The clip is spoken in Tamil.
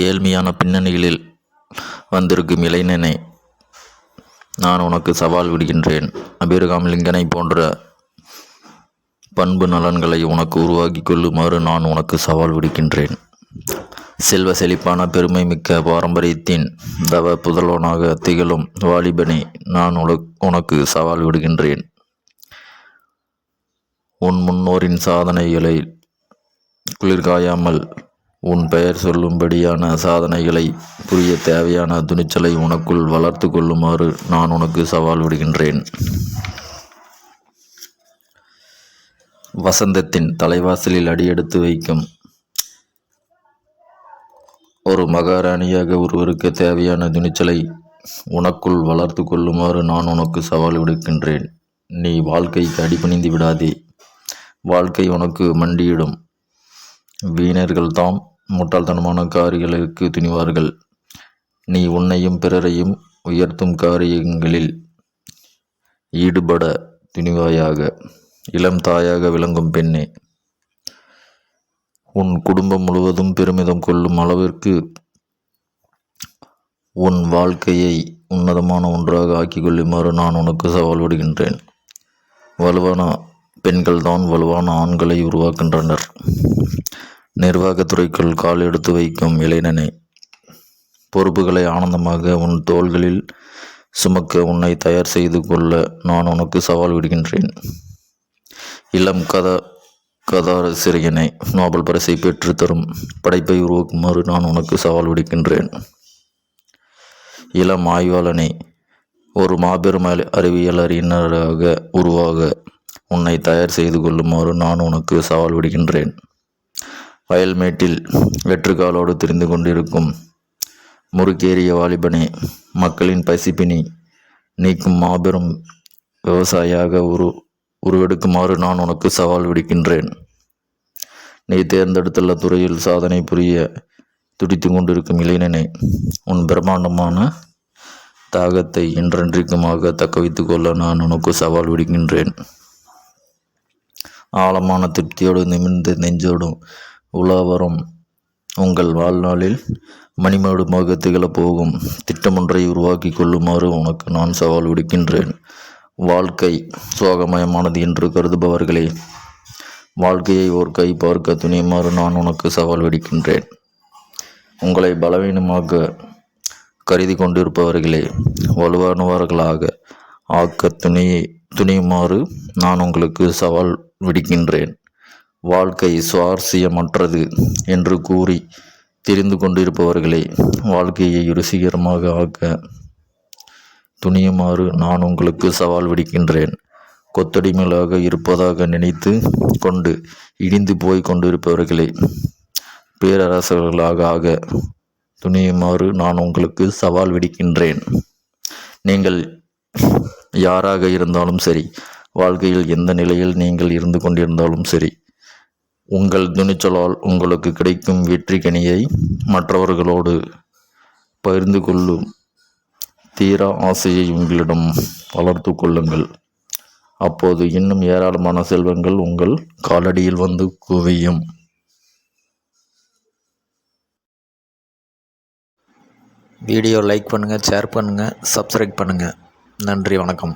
ஏழ்மையான பின்னணிகளில் வந்திருக்கும் இளைஞனை நான் உனக்கு சவால் விடுகின்றேன். அபிரகாம் லிங்கனை போன்ற பண்பு நலன்களை உனக்கு உருவாக்கி கொள்ளுமாறு நான் உனக்கு சவால் விடுக்கின்றேன். செல்வ செழிப்பான பெருமை மிக்க பாரம்பரியத்தின் தவ புதல்வனாக திகழும் வாலிபனை நான் உனக்கு சவால் விடுகின்றேன். உன் முன்னோரின் சாதனைகளை குளிர்காயாமல் உன் பெயர் சொல்லும்படியான சாதனைகளை புரிய தேவையான துணிச்சலை உனக்குள் வளர்த்து கொள்ளுமாறு நான் உனக்கு சவால் விடுகின்றேன். வசந்தத்தின் தலைவாசலில் அடியெடுத்து வைக்கும் ஒரு மகாராணியாக ஒருவருக்கு தேவையான துணிச்சலை உனக்குள் வளர்த்து கொள்ளுமாறு நான் உனக்கு சவால் விடுக்கின்றேன். நீ வாழ்க்கைக்கு அடிபணிந்து விடாதே. வாழ்க்கை உனக்கு மண்டியிடும். வீணர்கள்தாம் முட்டாள்தனமான காரியங்களுக்கு துணிவார்கள். நீ உன்னையும் பிறரையும் உயர்த்தும் காரியங்களில் ஈடுபட துணிவாயாக. இளம் தாயாக விளங்கும் பெண்ணே, உன் குடும்பம் முழுவதும் பெருமிதம் கொள்ளும் அளவிற்கு உன் வாழ்க்கையை உன்னதமான ஒன்றாக ஆக்கிக் கொள்ளுமாறு நான் உனக்கு சவால் விடுகின்றேன். வலுவான பெண்கள்தான் வலுவான ஆண்களை உருவாக்கின்றனர். நிர்வாகத்துறைக்குள் கால் எடுத்து வைக்கும் இளைஞனை, பொறுப்புகளை ஆனந்தமாக உன் தோள்களில் சுமக்க உன்னை தயார் செய்து கொள்ள நான் உனக்கு சவால் விடுகின்றேன். இளம் கதாசிரியனை, நோபல் பரிசை பெற்று தரும் படைப்பை உருவாக்குமாறு நான் உனக்கு சவால் விடுக்கின்றேன். இளம் ஆய்வாளனை, ஒரு மாபெரும் அறிவியல் அறிஞராக உருவாக உன்னை தயார் செய்து கொள்ளுமாறு நான் உனக்கு சவால் விடுகின்றேன். வயல்மேட்டில் வெற்றுக்காலோடு திரிந்து கொண்டிருக்கும் முறுக்கேறிய வாலிபனே, மக்களின் பசிப்பினி நீக்கும் மாபெரும் விவசாயியாக உருவெடுக்குமாறு நான் உனக்கு சவால் விடுக்கின்றேன். நீ தேர்ந்தெடுத்துள்ள துறையில் சாதனை புரிய துடித்து கொண்டிருக்கும் இளைஞனை, உன் பிரம்மாண்டமான தாகத்தை என்றென்றைக்குமாக தக்க வைத்து கொள்ள நான் உனக்கு சவால் விடுகின்றேன். ஆழமான திருப்தியோடு நிமிர்ந்த நெஞ்சோடும் உலாவரும் உங்கள் வாழ்நாளில் மணிமேடுமாக திகழப்போகும் திட்டமொன்றை உருவாக்கி கொள்ளுமாறு உனக்கு நான் சவால் விடுக்கின்றேன். வாழ்க்கை சோகமயமானது என்று கருதுபவர்களே, வாழ்க்கையை ஓர் கை பார்க்க துணியுமாறு நான் உனக்கு சவால் விடுக்கின்றேன். உங்களை பலவீனமாக கருதி கொண்டிருப்பவர்களே, வலுவானவர்களாக ஆக்க துணியுமாறு நான் உங்களுக்கு சவால் விடுக்கின்றேன். வாழ்க்கை சுவாரஸ்யமற்றது என்று கூறி தெரிந்து கொண்டிருப்பவர்களே, வாழ்க்கையை ருசிகரமாக ஆக்க துணியுமாறு நான் உங்களுக்கு சவால் விடுக்கின்றேன். கொத்தடிமைகளாக இருப்பதாக நினைத்து கொண்டு இடிந்து போய் கொண்டிருப்பவர்களே, பேரரசர்களாக ஆக துணியுமாறு நான் உங்களுக்கு சவால் விடுக்கின்றேன். நீங்கள் யாராக இருந்தாலும் சரி, வாழ்க்கையில் எந்த நிலையில் நீங்கள் இருந்து கொண்டிருந்தாலும் சரி, உங்கள் துணிச்சலால் உங்களுக்கு கிடைக்கும் வெற்றி கனியை மற்றவர்களோடு பகிர்ந்து கொள்ளும் தீரா ஆசையை உங்களிடம் வளர்த்து கொள்ளுங்கள். அப்போது இன்னும் ஏராளமான செல்வங்கள் உங்கள் காலடியில் வந்து குவியும். வீடியோ லைக் பண்ணுங்கள், ஷேர் பண்ணுங்கள், சப்ஸ்கிரைப் பண்ணுங்கள். நன்றி, வணக்கம்.